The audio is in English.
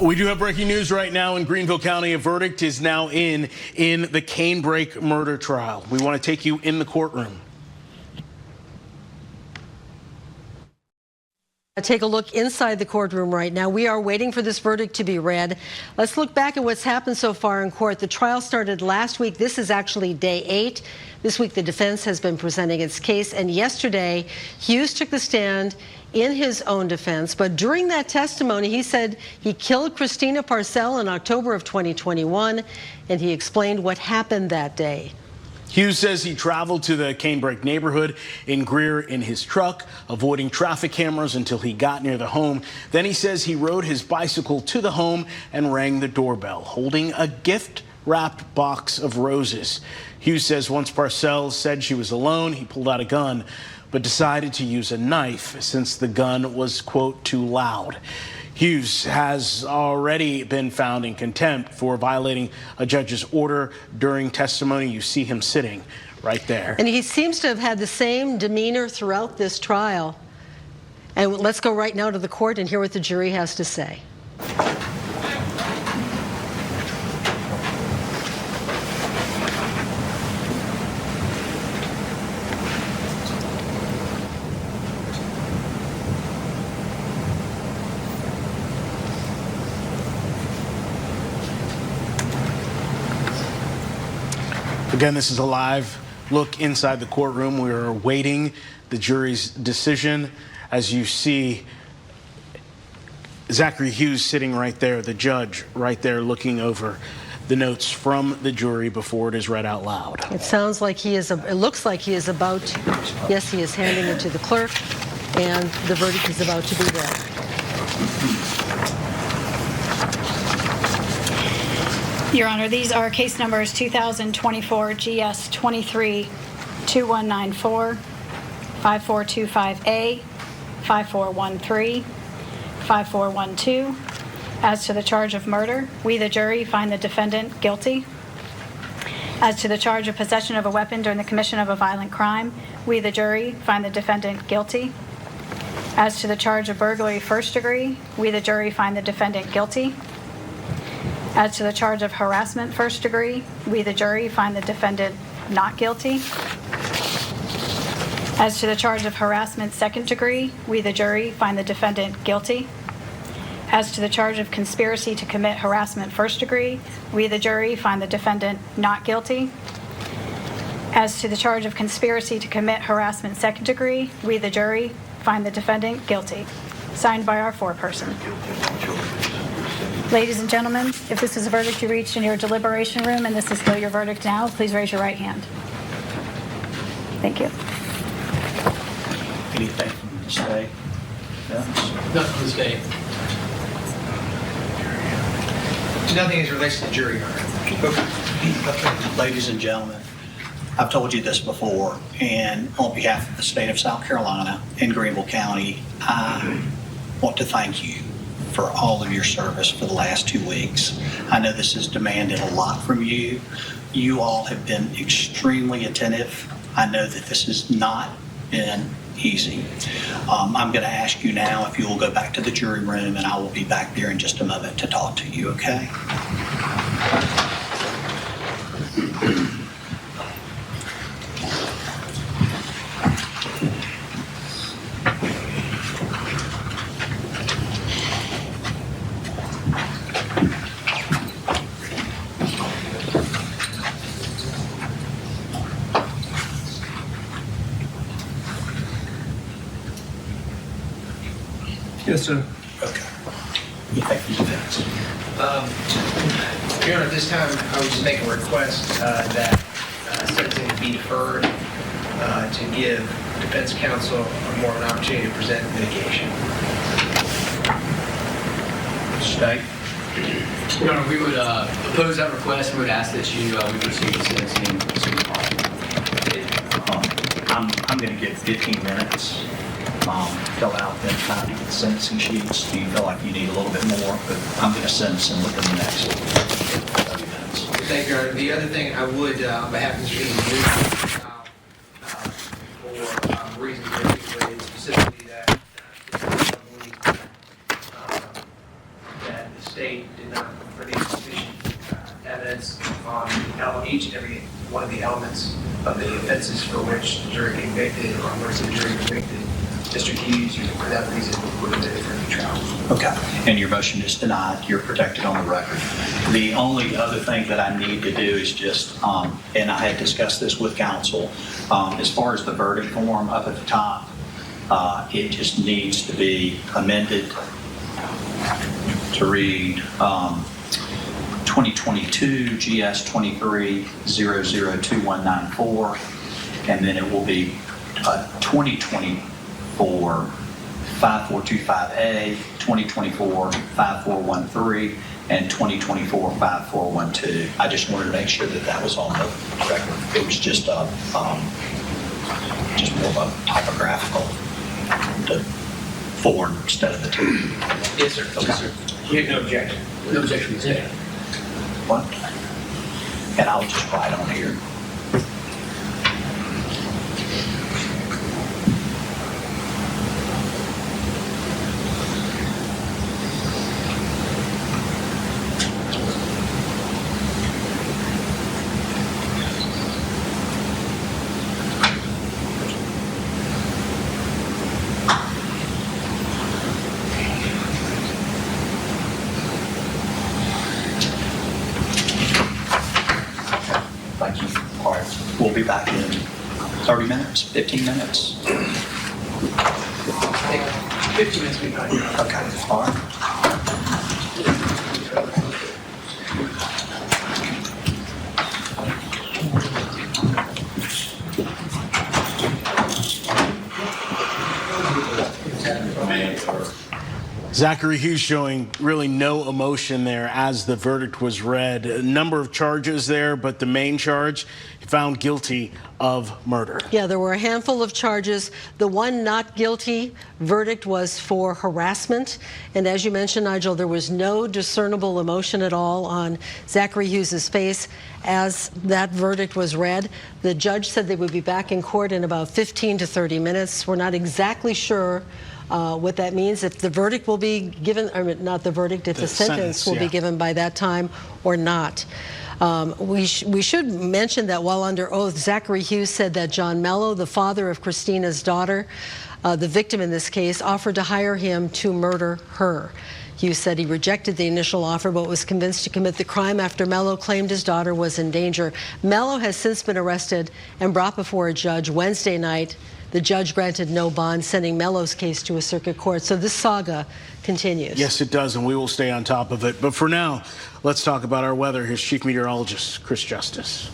We do have breaking news right now in Greenville County. A verdict is now in the Canebrake murder trial. We want to take you in the courtroom. Take a look inside the courtroom right now. We are waiting for this verdict to be read. Let's look back at what's happened so far in court. The trial started last week. This is actually day 8. This week the defense has been presenting its case, and yesterday Hughes took the stand in his own defense. But during that testimony, he said he killed Christina Parcell in October of 2021, and he explained what happened that day. Hughes says he traveled to the Canebrake neighborhood in Greer in his truck, avoiding traffic cameras until he got near the home. Then he says he rode his bicycle to the home and rang the doorbell, holding a gift-wrapped box of roses. Hughes says once Parcell said she was alone, he pulled out a gun, but decided to use a knife since the gun was, quote, too loud. Hughes has already been found in contempt for violating a judge's order during testimony. You see him sitting right there. And he seems to have had the same demeanor throughout this trial. And let's go right now to the court and hear what the jury has to say. Again, this is a live look inside the courtroom. We are awaiting the jury's decision. As you see, Zachary Hughes sitting right there, the judge right there looking over the notes from the jury before it is read out loud. It sounds like he is, it looks like he is about, yes, he is handing it to the clerk, and the verdict is about to be read. Your Honor, these are case numbers 2024 GS 23-2194, 5425A, 5413, 5412. As to the charge of murder, we, the jury, find the defendant guilty. As to the charge of possession of a weapon during the commission of a violent crime, we, the jury, find the defendant guilty. As to the charge of burglary first degree, we, the jury, find the defendant guilty. As to the charge of harassment first degree, we, the jury, find the defendant not guilty. As to the charge of harassment second degree, we, the jury, find the defendant guilty. As to the charge of conspiracy to commit harassment first degree, we, the jury, find the defendant not guilty. As to the charge of conspiracy to commit harassment second degree, we, the jury, find the defendant guilty. Signed by our foreperson. Ladies and gentlemen, if this is a verdict you reached in your deliberation room and this is still your verdict now, please raise your right hand. Thank you. Anything from the state? Nothing from the state. Nothing as relates to the jury, Your Honor. Okay. Ladies and gentlemen, I've told you this before, and on behalf of the state of South Carolina and Greenville County, I want to thank you for all of your service for the last 2 weeks. I know this has demanded a lot from you. You all have been extremely attentive. I know that this has not been easy. I'm going to ask you now if you will go back to the jury room, and I will be back there in just a moment to talk to you, okay? Yes, sir. Okay. You thank you, defense. Your Honor, at this time, I would just make a request that sentencing be deferred to give defense counsel more of an opportunity to present mitigation. State. Your Honor, we would oppose that request. We would ask that you we proceed with sentencing as soon as possible. I'm going to give 15 minutes. Fill out them kind of the sentencing sheets. Do you feel like you need a little bit more? But I'm going to sentence them within the next 30 minutes. Thank you, Your Honor. The other thing I would, on behalf of Mr. for reasons articulated, specifically that state did not produce sufficient evidence on each and every one of the elements of the offenses for which the jury convicted, or on which the jury convicted Mr. Hughes. For that reason, would have been for a new trial. Okay, and your motion is denied. You're protected on the record. The only other thing that I need to do is just, and I had discussed this with counsel, as far as the verdict form up at the top, it just needs to be amended to read 2022 GS 23002194, and then it will be 2024 5425A, 2024 5413, and 2024 5412. I just wanted to make sure that that was on the record. It was just more of a typographical, the 4 instead of the 2. Yes, sir. Okay. Yes, sir. We have no objection. No objection, yeah. What? And I'll just write on here. Thank you. All right, we'll be back in 30 minutes, 15 minutes. 15 minutes behind you. Okay, all right. Zachary Hughes showing really no emotion there as the verdict was read. A number of charges there, but the main charge, found guilty of murder. Yeah, there were a handful of charges. The one not guilty verdict was for harassment. And as you mentioned, Nigel, there was no discernible emotion at all on Zachary Hughes's face as that verdict was read. The judge said they would be back in court in about 15 to 30 minutes. We're not exactly sure what that means, if the verdict will be given, or not the verdict, if the sentence will be given by that time or not. We should mention that while under oath, Zachary Hughes said that John Mello, the father of Christina's daughter, the victim in this case, offered to hire him to murder her. Hughes said he rejected the initial offer but was convinced to commit the crime after Mello claimed his daughter was in danger. Mello has since been arrested and brought before a judge Wednesday night. The judge granted no bond, sending Mello's case to a circuit court. So this saga continues. Yes, it does, and we will stay on top of it. But for now, let's talk about our weather. Here's Chief Meteorologist Chris Justice.